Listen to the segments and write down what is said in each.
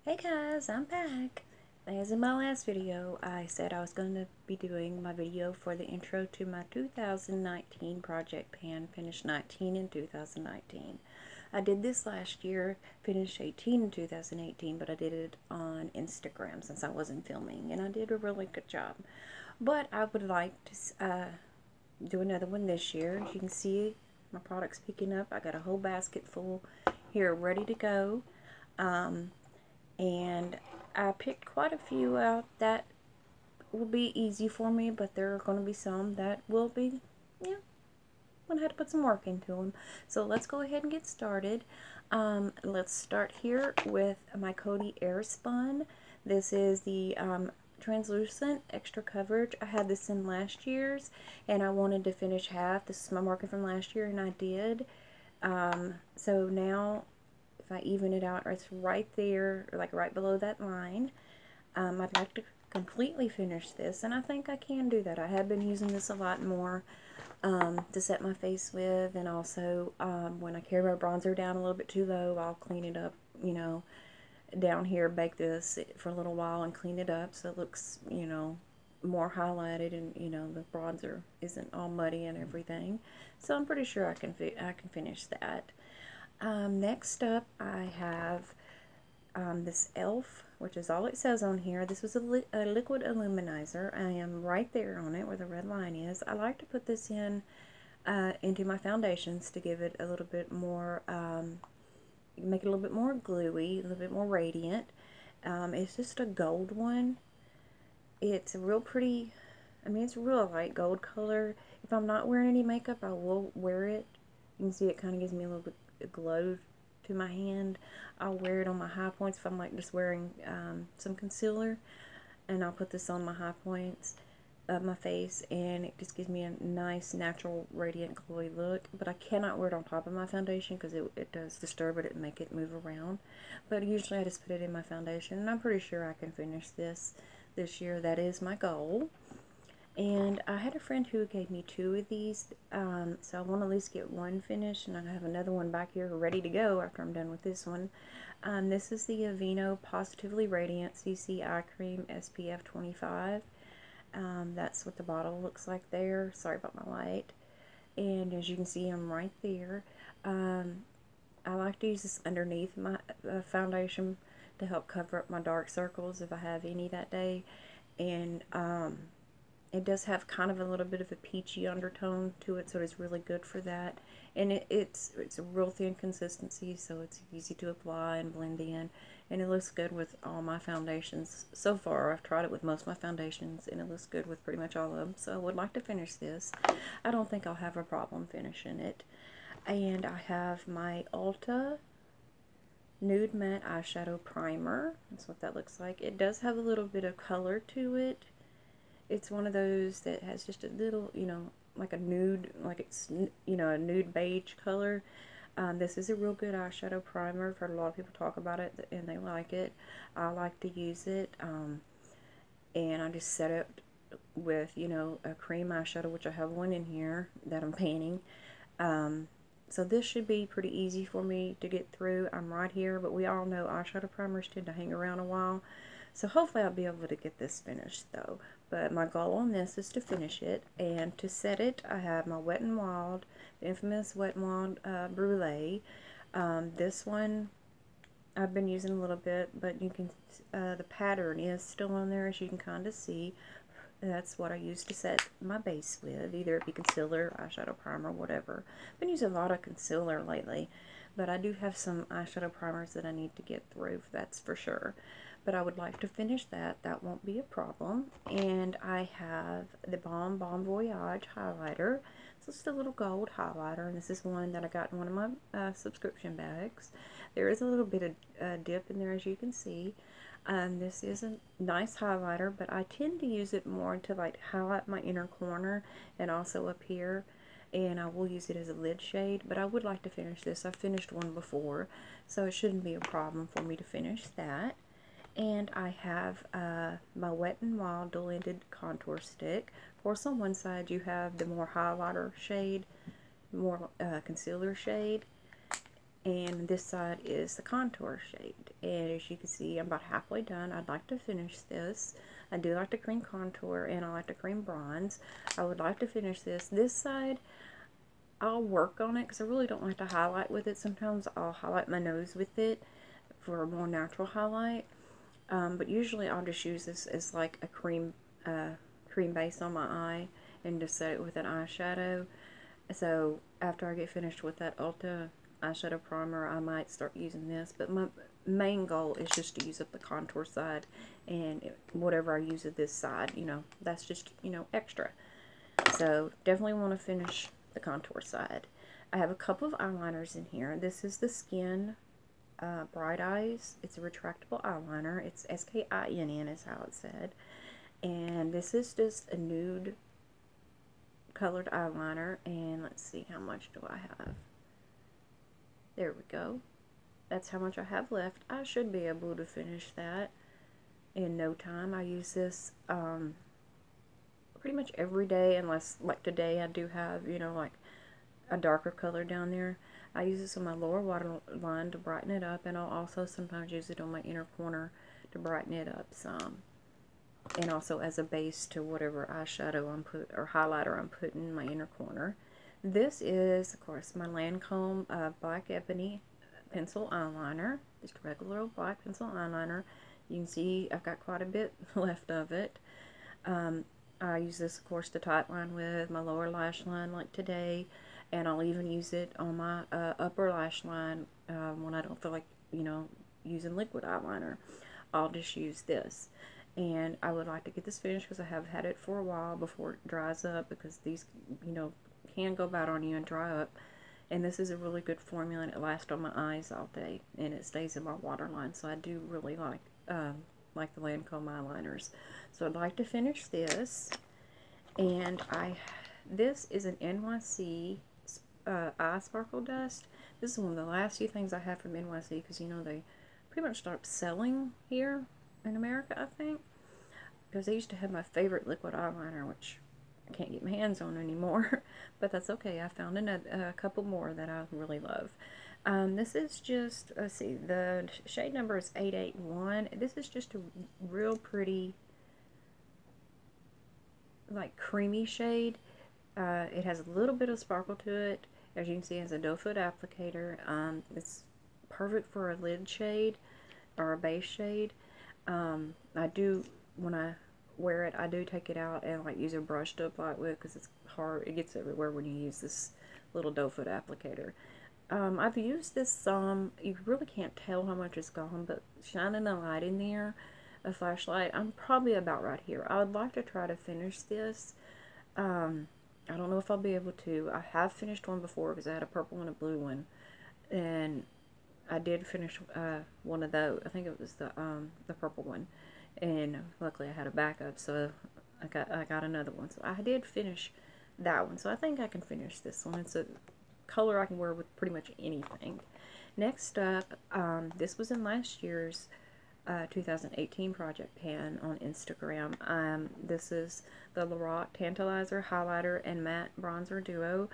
Hey guys, I'm back. As in my last video, I said I was going to be doing my video for the intro to my 2019 project pan, finished 19 in 2019. I did this last year, finished 18 in 2018, but I did it on Instagram since I wasn't filming, and I did a really good job. But I would like to do another one this year. As you can see, my product's picking up. I got a whole basket full here ready to go. And I picked quite a few out that will be easy for me, but there are going to be some that will be, yeah, I'm going to have to put some work into them. So let's go ahead and get started. Let's start here with my Coty Airspun. This is the translucent extra coverage. I had this in last year's, and I wanted to finish half. This is my marking from last year, and I did. So now if I even it out, it's right there, like right below that line. I'd like to completely finish this, and I think I can do that. I have been using this a lot more to set my face with, and also when I carry my bronzer down a little bit too low, I'll clean it up, you know, down here, bake this for a little while and clean it up so it looks, you know, more highlighted, and you know the bronzer isn't all muddy and everything. So I'm pretty sure I can finish that. Next up, I have this e.l.f., which is all it says on here. This was a liquid illuminizer. I am right there on it where the red line is. I like to put this in into my foundations to give it a little bit more, make it a little bit more gluey, a little bit more radiant. It's just a gold one. It's a real pretty, I mean, it's a real light gold color. If I'm not wearing any makeup, I will wear it. You can see it kind of gives me a little bit of glow to my hand. I'll wear it on my high points if I'm like just wearing some concealer, and I'll put this on my high points of my face, and it just gives me a nice natural radiant glowy look. But I cannot wear it on top of my foundation because it does disturb it and make it move around. But usually I just put it in my foundation, and I'm pretty sure I can finish this year. That is my goal. And I had a friend who gave me 2 of these, so I want to at least get one finished, and I have another one back here ready to go after I'm done with this one. This is the Aveeno Positively Radiant CC Eye Cream SPF 25. That's what the bottle looks like there. Sorry about my light. And as you can see, I'm right there. I like to use this underneath my foundation to help cover up my dark circles if I have any that day. And it does have kind of a little bit of a peachy undertone to it, so it's really good for that. And it's a real thin consistency, so it's easy to apply and blend in. And it looks good with all my foundations so far. I've tried it with most of my foundations, and it looks good with pretty much all of them. So I would like to finish this. I don't think I'll have a problem finishing it. And I have my Ulta Nude Matte Eyeshadow Primer. That's what that looks like. It does have a little bit of color to it. It's one of those that has just a little, you know, like a nude, like it's, you know, a nude beige color. This is a real good eyeshadow primer. I've heard a lot of people talk about it and they like it. I like to use it, and I just set it with, you know, a cream eyeshadow, which I have one in here that I'm painting. So this should be pretty easy for me to get through. I'm right here, but we all know eyeshadow primers tend to hang around a while. So hopefully I'll be able to get this finished though. But my goal on this is to finish it. And to set it, I have my Wet n Wild, the infamous Wet n Wild Brulee. This one I've been using a little bit, but you can, the pattern is still on there, as you can kind of see. That's what I use to set my base with, either it be concealer, eyeshadow primer, whatever. I've been using a lot of concealer lately, but I do have some eyeshadow primers that I need to get through, that's for sure. But I would like to finish that. That won't be a problem. And I have the Balm Voyage highlighter. So it's a little gold highlighter, and this is one that I got in one of my subscription bags. There is a little bit of dip in there, as you can see. This is a nice highlighter, but I tend to use it more to like highlight my inner corner and also up here. And I will use it as a lid shade, but I would like to finish this. I've finished one before, so it shouldn't be a problem for me to finish that. And I have my Wet n Wild Dual-Ended Contour Stick. Of course, on one side you have the more highlighter shade, more concealer shade, And this side is the contour shade. And as you can see, I'm about halfway done. I'd like to finish this. I do like the cream contour and I like the cream bronze. I would like to finish this. This side, I'll work on it because I really don't like to highlight with it. Sometimes I'll highlight my nose with it for a more natural highlight. But usually I'll just use this as like a cream base on my eye and just set it with an eyeshadow. So after I get finished with that Ulta eyeshadow primer, I might start using this. But my main goal is just to use up the contour side, and whatever I use at this side, you know, that's just, you know, extra. So definitely want to finish the contour side. I have a couple of eyeliners in here. This is the Skin Bright Eyes. It's a retractable eyeliner. It's S-K-I-N-N is how it's said. And this is just a nude colored eyeliner. And let's see, how much do I have? There we go. That's how much I have left. I should be able to finish that in no time. I use this pretty much every day, unless like today I do have, you know, like a darker color down there. I use this on my lower waterline to brighten it up, and I'll also sometimes use it on my inner corner to brighten it up some. And also as a base to whatever eyeshadow or highlighter I'm putting in my inner corner. This is, of course, my Lancome Black Ebony pencil eyeliner. Just a regular old black pencil eyeliner. You can see I've got quite a bit left of it. I use this, of course, to tightline with my lower lash line like today. And I'll even use it on my upper lash line when I don't feel like, you know, using liquid eyeliner. I'll just use this. And I would like to get this finished because I have had it for a while before it dries up, because these, you know, can go bad on you and dry up. And this is a really good formula, and it lasts on my eyes all day, and it stays in my waterline. So I do really like the Lancome eyeliners. So I'd like to finish this. And this is an NYC eye sparkle dust. This is one of the last few things I have from NYC, because, you know, they pretty much stopped selling here in America, I think, because they used to have my favorite liquid eyeliner, which I can't get my hands on anymore, but that's okay. I found a couple more that I really love. This is just, let's see, the shade number is 881. This is just a real pretty, like, creamy shade. It has a little bit of sparkle to it. As you can see, it has a doe foot applicator. It's perfect for a lid shade or a base shade. I do, when I wear it, I do take it out and like use a brush to apply it with, because it's hard. It gets everywhere when you use this little doe foot applicator. I've used this some. You really can't tell how much it's gone, but shining a light in there, a flashlight, I'm probably about right here. I would like to try to finish this. I don't know if I'll be able to. I have finished one before because I had a purple and a blue one, and I did finish one of those. I think it was the purple one, and luckily I had a backup, so I got another one. So I did finish that one. So I think I can finish this one. It's a color I can wear with pretty much anything. Next up, this was in last year's 2018 project pan on Instagram. This is the Lorac Tantalizer Highlighter and Matte Bronzer Duo.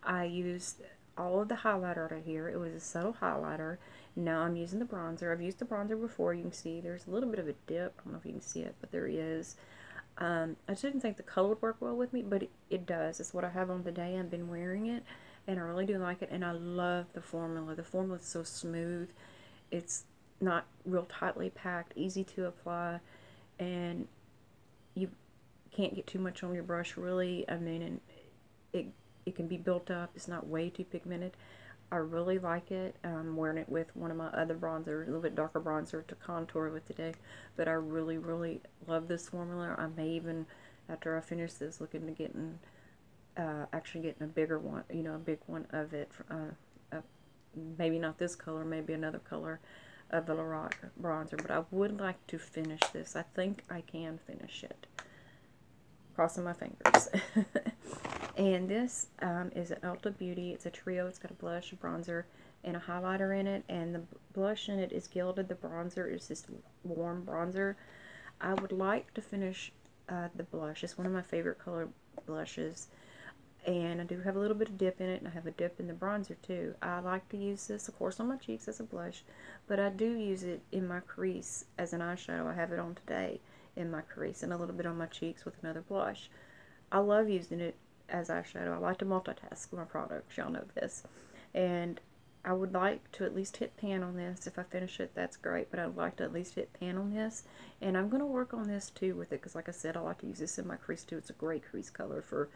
I used all of the highlighter out here. It was a subtle highlighter. Now I'm using the bronzer. I've used the bronzer before. You can see there's a little bit of a dip. I don't know if you can see it, but there is. I just didn't think the color would work well with me, but it does. It's what I have on today. I've been wearing it, and I really do like it, and I love the formula. The formula is so smooth. It's not real tightly packed, easy to apply, and you can't get too much on your brush, really. I mean, and it can be built up. It's not way too pigmented. I really like it. I'm wearing it with one of my other bronzers, a little bit darker bronzer to contour with today, but I really, really love this formula. I may even, after I finish this, look into actually getting a bigger one, you know, a big one of it, maybe not this color, maybe another color of the Lorac bronzer, but I would like to finish this. I think I can finish it. Crossing my fingers. And this is an Ulta Beauty. It's a trio. It's got a blush, a bronzer, and a highlighter in it, and the blush in it is Gilded. The bronzer is this warm bronzer. I would like to finish the blush. It's one of my favorite color blushes, And I do have a little bit of dip in it, and I have a dip in the bronzer too. I like to use this, of course, on my cheeks as a blush, but I do use it in my crease as an eyeshadow. I have it on today in my crease and a little bit on my cheeks with another blush. I love using it as eyeshadow. I like to multitask with my products. Y'all know this. And I would like to at least hit pan on this. If I finish it, that's great, but I'd like to at least hit pan on this. And I'm going to work on this too with it, because like I said, I like to use this in my crease too. It's a great crease color for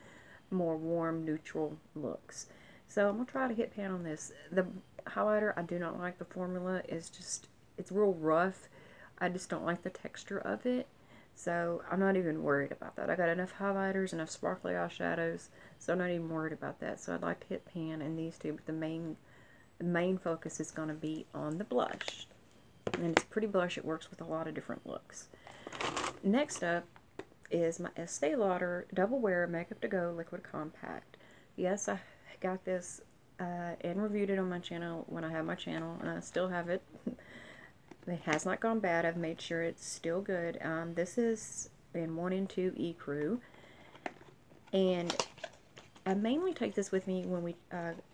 more warm, neutral looks. So I'm going to try to hit pan on this. The highlighter, I do not like the formula. It's real rough. I just don't like the texture of it. So I'm not even worried about that. I got enough highlighters, enough sparkly eyeshadows, so I'm not even worried about that. So I'd like to hit pan in these two, but the main focus is going to be on the blush. And it's a pretty blush. It works with a lot of different looks. Next up is my Estee Lauder Double Wear Makeup To Go Liquid Compact. Yes, I got this and reviewed it on my channel when I had my channel, and I still have it. It has not gone bad. I've made sure it's still good. This is in 1 and 2 Ecru, and I mainly take this with me when we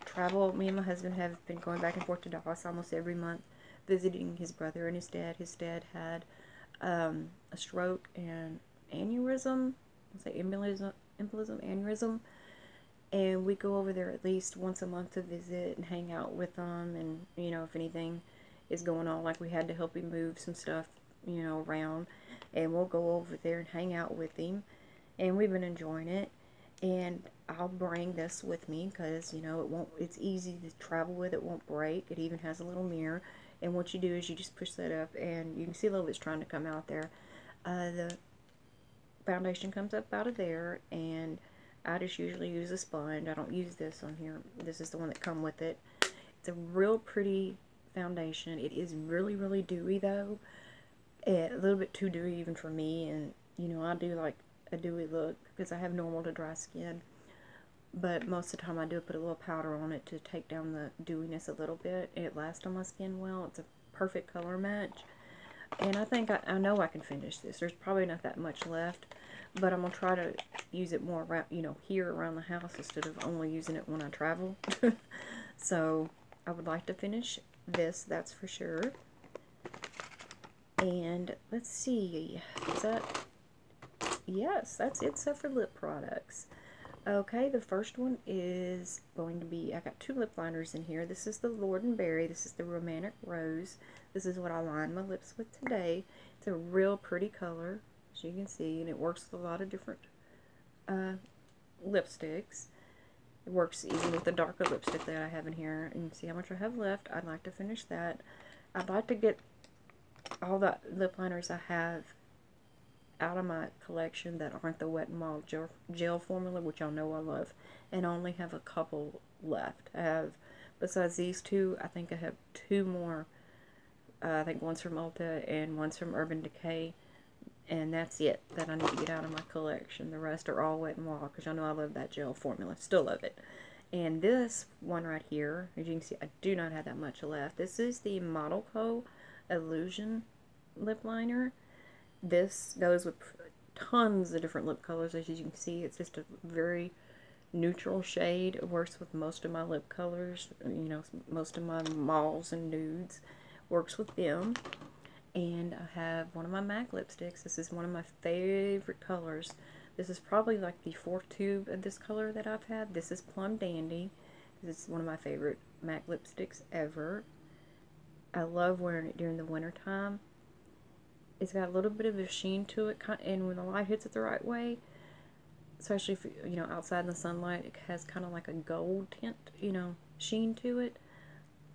travel. Me and my husband have been going back and forth to Dallas almost every month, visiting his brother and his dad. His dad had a stroke and aneurysm. I'll say embolism, aneurysm. And we go over there at least once a month to visit and hang out with them. And, you know, if anything is going on, like we had to help him move some stuff, you know, around. And we'll go over there and hang out with him. And we've been enjoying it. And I'll bring this with me because, you know, it's easy to travel with. It won't break. It even has a little mirror. And what you do is you just push that up, and you can see a little bit's trying to come out there. The foundation comes up out of there, and I just usually use a sponge. I don't use this on here. This is the one that come with it. It's a real pretty foundation. It is really, really dewy though. A little bit too dewy even for me, and you know, I do like a dewy look because I have normal to dry skin. But most of the time I do put a little powder on it to take down the dewiness a little bit. It lasts on my skin well. It's a perfect color match. And I think I know I can finish this. There's probably not that much left, but I'm going to try to use it more around, you know, here around the house instead of only using it when I travel. So I would like to finish this, that's for sure. And let's see, is that, yes, that's it. So for lip products. Okay, the first one is going to be, I got 2 lip liners in here. This is the Lord & Berry. This is the Romantic Rose. This is what I lined my lips with today. It's a real pretty color, as you can see, and it works with a lot of different lipsticks. It works even with the darker lipstick that I have in here. And you can see how much I have left. I'd like to finish that. I'd like to get all the lip liners I have out of my collection that aren't the Wet n Wild gel formula, which y'all know I love, and I only have a couple left. I have, besides these 2, I think I have 2 more. I think one's from Ulta and one's from Urban Decay, and that's it that I need to get out of my collection. The rest are all Wet n Wild, because y'all know I love that gel formula. Still love it. And this one right here, as you can see, I do not have that much left. This is the Model Co. Illusion lip liner. This goes with tons of different lip colors. As you can see, it's just a very neutral shade. It works with most of my lip colors, you know, most of my mauves and nudes. Works with them. And I have one of my MAC lipsticks. This is one of my favorite colors. This is probably like the 4th tube of this color that I've had. This is Plum Dandy. This is one of my favorite MAC lipsticks ever. I love wearing it during the winter time. It's got a little bit of a sheen to it, and when the light hits it the right way, especially if, you know, outside in the sunlight, it has kind of like a gold tint, you know, sheen to it.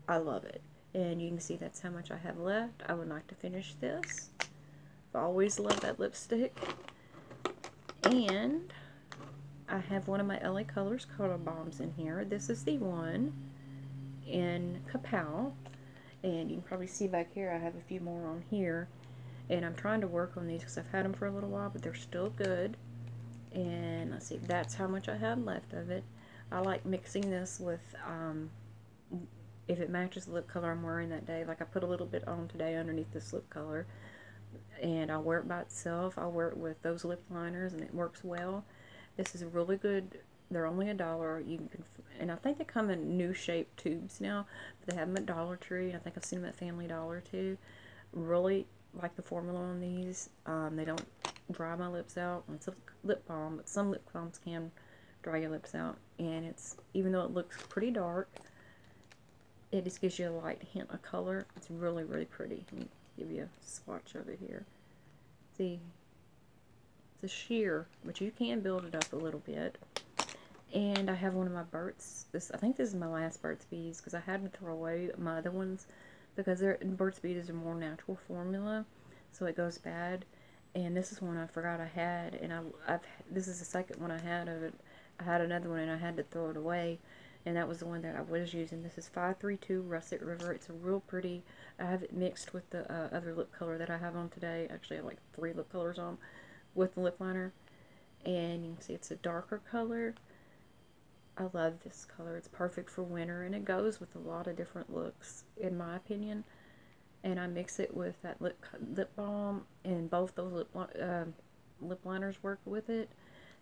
I love it. And you can see that's how much I have left. I would like to finish this. I've always loved that lipstick. And I have one of my LA Colors Color Bombs in here. This is the one in Kapow. And you can probably see back here I have a few more on here. And I'm trying to work on these because I've had them for a little while, but they're still good. And let's see, that's how much I have left of it. I like mixing this with, if it matches the lip color I'm wearing that day. Like I put a little bit on today underneath this lip color. And I'll wear it by itself. I'll wear it with those lip liners, and it works well. This is a really good They're only $1. You can, and I think they come in new shaped tubes now. But they have them at Dollar Tree. I think I've seen them at Family Dollar too. Really like the formula on these. They don't dry my lips out. It's a lip balm, but some lip balms can dry your lips out. And it's, even though it looks pretty dark, it just gives you a light hint of color. It's really, really pretty. Let me give you a swatch of it here. See, it's a sheer, but you can build it up a little bit. And I have one of my Burt's, I think this is my last Burt's Bees, because I had to throw away my other ones, because Burt's Bees is a more natural formula, so it goes bad. And this is one I forgot I had, and this is the second one I had of it. I had another one and I had to throw it away, and that was the one that I was using. This is 532 Russet River. It's a real pretty. I have it mixed with the other lip color that I have on today. Actually, I have like 3 lip colors on with the lip liner, and you can see it's a darker color. I love this color. It's perfect for winter, and it goes with a lot of different looks, in my opinion. And I mix it with that lip balm, and both those lip liners work with it.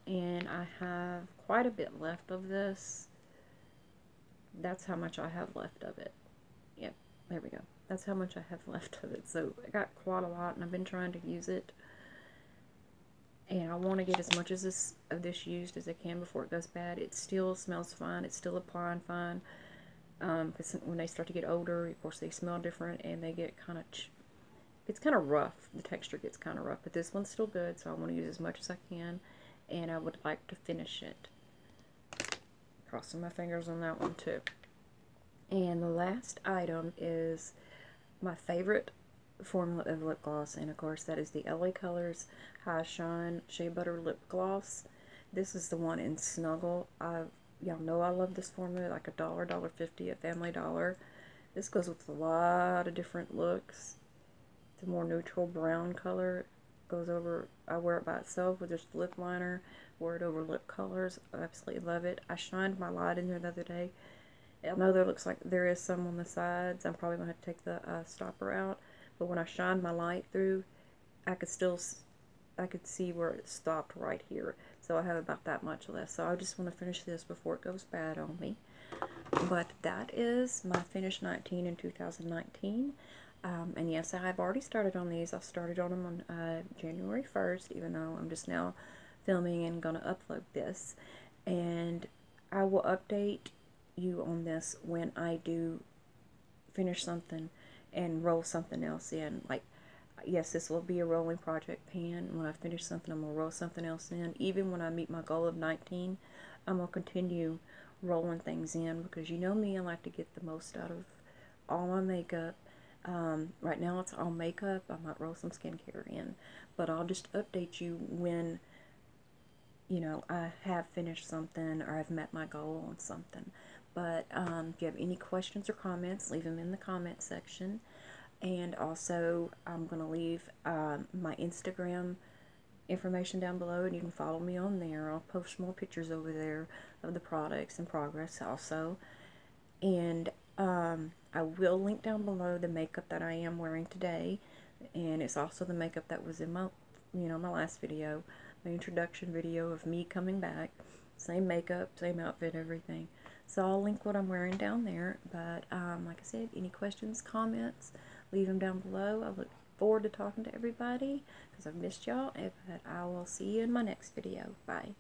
And I have quite a bit left of this. That's how much I have left of it. Yep, there we go. That's how much I have left of it. So I got quite a lot, and I've been trying to use it. And I want to get as much of this used as I can before it goes bad. It still smells fine. It's still applying fine. Because when they start to get older, of course, they smell different, and they get kind of, it's kind of rough. The texture gets kind of rough. But this one's still good, so I want to use as much as I can. And I would like to finish it. Crossing my fingers on that one, too. And the last item is my favorite formula of lip gloss, and of course that is the LA Colors High Shine Shea Butter Lip Gloss. This is the one in Snuggle. Y'all know I love this formula, like $1, $1.50 at Family Dollar. This goes with a lot of different looks. It's a more neutral brown color. Goes over, I wear it by itself with just lip liner, wear it over lip colors. I absolutely love it. I shined my light in there the other day. I know there looks like there is some on the sides. I'm probably going to have to take the stopper out. But when I shined my light through, I could see where it stopped right here. So I have about that much left. So I just want to finish this before it goes bad on me. But that is my Finish 19 in 2019. And yes, I've already started on these. I started on them on January 1st, even though I'm just now filming and going to upload this. And I will update you on this when I do finish something and roll something else in. Like, yes, this will be a rolling project pan. When I finish something, I'm going to roll something else in. Even when I meet my goal of 19, I'm going to continue rolling things in, because you know me, I like to get the most out of all my makeup. Right now it's all makeup. I might roll some skincare in, but I'll just update you when, you know, I have finished something or I've met my goal on something. But if you have any questions or comments, leave them in the comment section. And also, I'm going to leave my Instagram information down below, and you can follow me on there. I'll post more pictures over there of the products in progress also. And I will link down below the makeup that I am wearing today. And it's also the makeup that was in my, my last video, my introduction video of me coming back. Same makeup, same outfit, everything. So I'll link what I'm wearing down there. But like I said, any questions, comments, leave them down below. I look forward to talking to everybody because I've missed y'all. But I will see you in my next video. Bye.